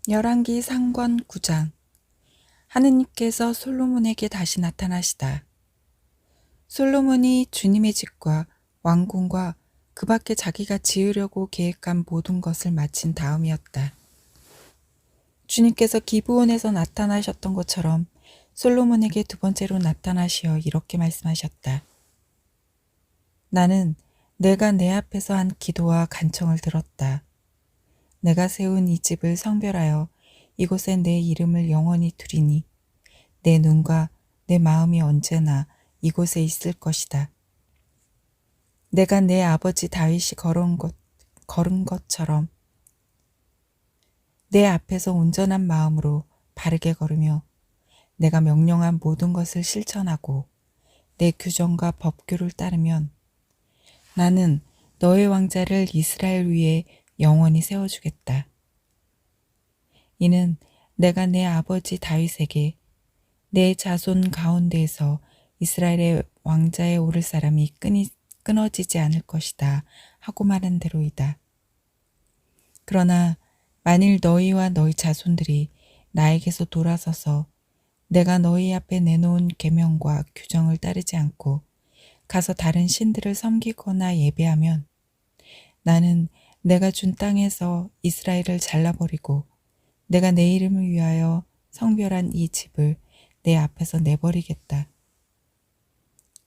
열왕기 상권 9장. 하느님께서 솔로몬에게 다시 나타나시다. 솔로몬이 주님의 집과 왕궁과 그 밖에 자기가 지으려고 계획한 모든 것을 마친 다음이었다. 주님께서 기브온에서 나타나셨던 것처럼 솔로몬에게 두 번째로 나타나시어 이렇게 말씀하셨다. 나는 내가 내 앞에서 한 기도와 간청을 들었다. 내가 세운 이 집을 성별하여 이곳에 내 이름을 영원히 두리니 내 눈과 내 마음이 언제나 이곳에 있을 것이다. 내가 내 아버지 다윗이 걸은 것처럼 내 앞에서 온전한 마음으로 바르게 걸으며 내가 명령한 모든 것을 실천하고 내 규정과 법규를 따르면 나는 너의 왕자를 이스라엘 위에 영원히 세워주겠다. 이는 내가 내 아버지 다윗에게 내 자손 가운데에서 이스라엘의 왕자에 오를 사람이 끊어지지 않을 것이다 하고 말한 대로이다. 그러나 만일 너희와 너희 자손들이 나에게서 돌아서서 내가 너희 앞에 내놓은 계명과 규정을 따르지 않고 가서 다른 신들을 섬기거나 예배하면 나는 내가 준 땅에서 이스라엘을 잘라버리고 내가 내 이름을 위하여 성별한 이 집을 내 앞에서 내버리겠다.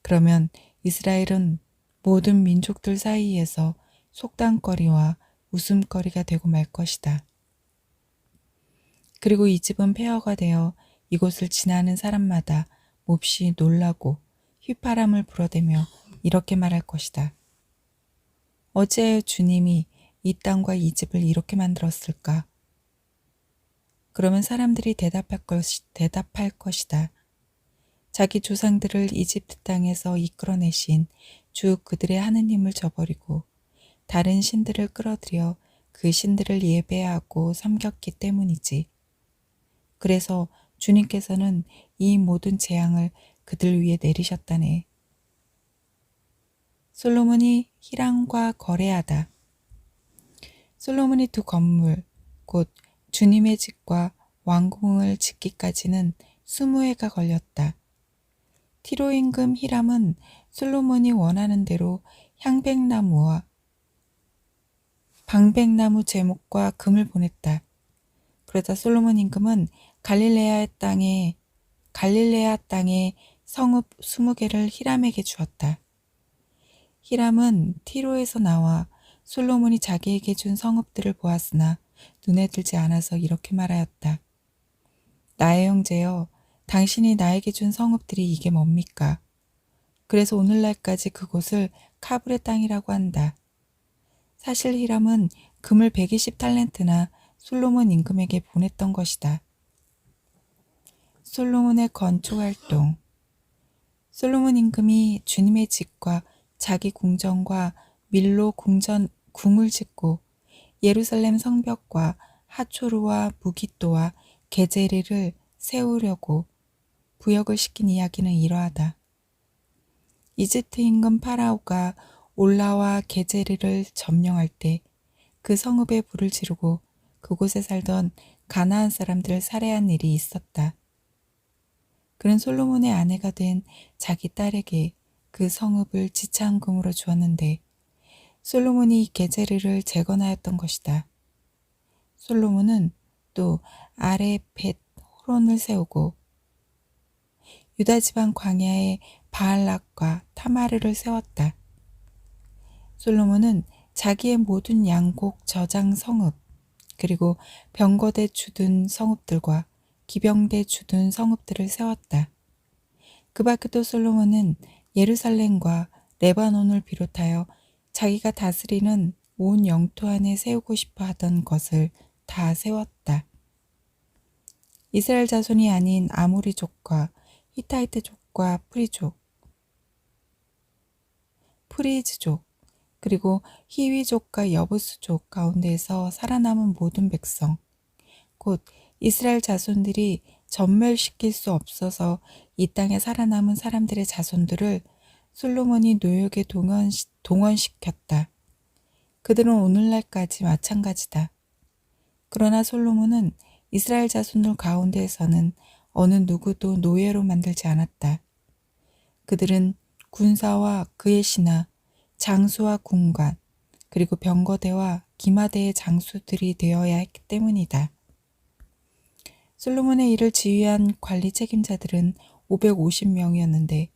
그러면 이스라엘은 모든 민족들 사이에서 속담거리와 웃음거리가 되고 말 것이다. 그리고 이 집은 폐허가 되어 이곳을 지나는 사람마다 몹시 놀라고 휘파람을 불어대며 이렇게 말할 것이다. 어찌하여 주님이 이 땅과 이 집을 이렇게 만들었을까? 그러면 사람들이 대답할 것이다. 자기 조상들을 이집트 땅에서 이끌어내신 주 그들의 하느님을 저버리고 다른 신들을 끌어들여 그 신들을 예배하고 섬겼기 때문이지. 그래서 주님께서는 이 모든 재앙을 그들 위에 내리셨다네. 솔로몬이 히람과 거래하다. 솔로몬이 두 건물, 곧 주님의 집과 왕궁을 짓기까지는 20해가 걸렸다. 티로 임금 히람은 솔로몬이 원하는 대로 향백나무와 방백나무 제목과 금을 보냈다. 그러자 솔로몬 임금은 갈릴레아 땅에 성읍 20개를 히람에게 주었다. 히람은 티로에서 나와 솔로몬이 자기에게 준 성읍들을 보았으나 눈에 들지 않아서 이렇게 말하였다. 나의 형제여, 당신이 나에게 준 성읍들이 이게 뭡니까? 그래서 오늘날까지 그곳을 카불의 땅이라고 한다. 사실 히람은 금을 120탈렌트나 솔로몬 임금에게 보냈던 것이다. 솔로몬의 건축활동. 솔로몬 임금이 주님의 집과 자기 궁전과 밀로 궁을 짓고 예루살렘 성벽과 하초르와 무기또와 게제리를 세우려고 부역을 시킨 이야기는 이러하다. 이집트 임금 파라오가 올라와 게제리를 점령할 때 그 성읍에 불을 지르고 그곳에 살던 가나안 사람들을 살해한 일이 있었다. 그는 솔로몬의 아내가 된 자기 딸에게 그 성읍을 지참금으로 주었는데 솔로몬이 게제르를 재건하였던 것이다. 솔로몬은 또 아레 벳 호론을 세우고 유다 지방 광야에 바알락과 타마르를 세웠다. 솔로몬은 자기의 모든 양곡 저장 성읍 그리고 병거대 주둔 성읍들과 기병대 주둔 성읍들을 세웠다. 그 밖에도 솔로몬은 예루살렘과 레바논을 비롯하여 자기가 다스리는 온 영토 안에 세우고 싶어 하던 것을 다 세웠다. 이스라엘 자손이 아닌 아모리족과 히타이트족과 프리즈족 그리고 히위족과 여부스족 가운데에서 살아남은 모든 백성, 곧 이스라엘 자손들이 전멸시킬 수 없어서 이 땅에 살아남은 사람들의 자손들을 솔로몬이 노역에 동원시켰다. 그들은 오늘날까지 마찬가지다. 그러나 솔로몬은 이스라엘 자손들 가운데에서는 어느 누구도 노예로 만들지 않았다. 그들은 군사와 그의 신하, 장수와 군관, 그리고 병거대와 기마대의 장수들이 되어야 했기 때문이다. 솔로몬의 일을 지휘한 관리 책임자들은 550명이었는데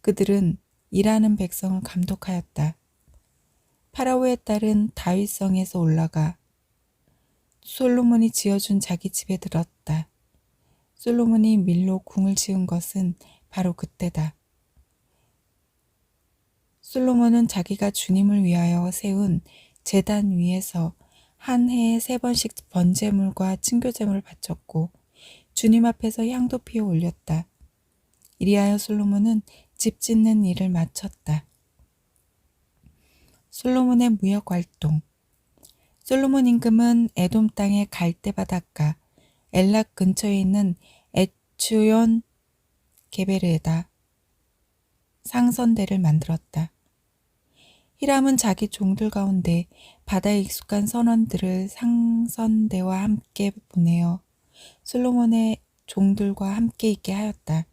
그들은 일하는 백성을 감독하였다. 파라오의 딸은 다윗성에서 올라가 솔로몬이 지어준 자기 집에 들었다. 솔로몬이 밀로 궁을 지은 것은 바로 그때다. 솔로몬은 자기가 주님을 위하여 세운 제단 위에서 한 해에 3번씩 번제물과 친교제물을 바쳤고 주님 앞에서 향도 피워 올렸다. 이리하여 솔로몬은 집 짓는 일을 마쳤다. 솔로몬의 무역 활동. 솔로몬 임금은 에돔 땅의 갈대 바닷가 엘락 근처에 있는 에츠온 게베르에다 상선대를 만들었다. 히람은 자기 종들 가운데 바다에 익숙한 선원들을 상선대와 함께 보내어 솔로몬의 종들과 함께 있게 하였다.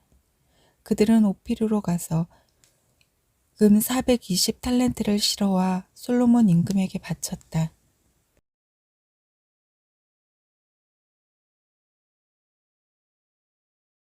그들은 오피르로 가서 금 420 탈렌트를 실어와 솔로몬 임금에게 바쳤다.